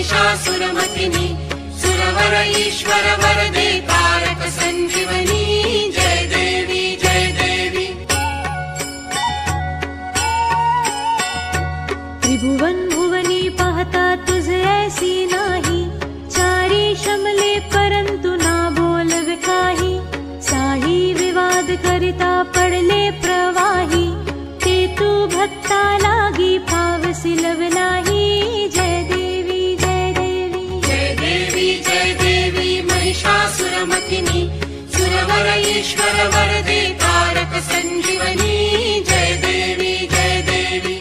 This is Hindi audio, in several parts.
महिषासुरमर्दिनी सुरवर ईश्वर वरदे तारक संजीवनी जय देवी जय देवी। त्रिभुवन भुवनी पाहता तुझे ऐसी नाही, चारी शमले परंतु ना बोलवे काही, साही विवाद करिता पडले प्रवाही, ते तू भक्ता लागी पावसी लव नाही जय देवी जय देवी जय देवी जय देवी। महिषासुरमर्दिनी सुरवर ईश्वर वरदे तारक संजीवनी जय देवी जय देवी।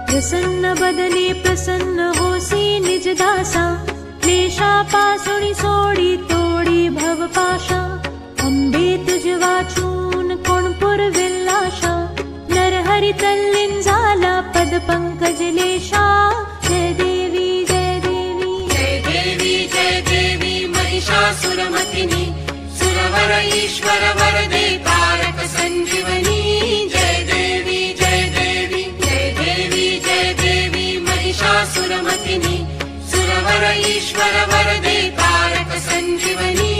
प्रसन्न बदने प्रसन्न होसी निज दासा, क्लेशापासुनी सोडी तोडी भव पाशा, अंबे तुझ वाचून कोण पुरविल्लाशा, नरहरि तल्लीन झाला पद पंकज लेशा जय देवी जय देवी जय देवी जय देवी। महिषासुरमर्दिनी सुरवर ईश्वर वरदे तारक संजीवनी जय देवी जय देवी जय देवी जय देवी। महिषासुरमर्दिनी सुरवर ईश्वर वरदे तारक संजीवनी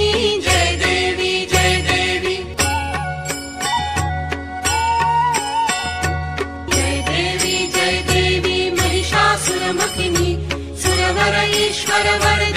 जय देवी जय देवी जय देवी जय देवी। महिषासुरमर्दिनी सुरवर ईश्वर वरदे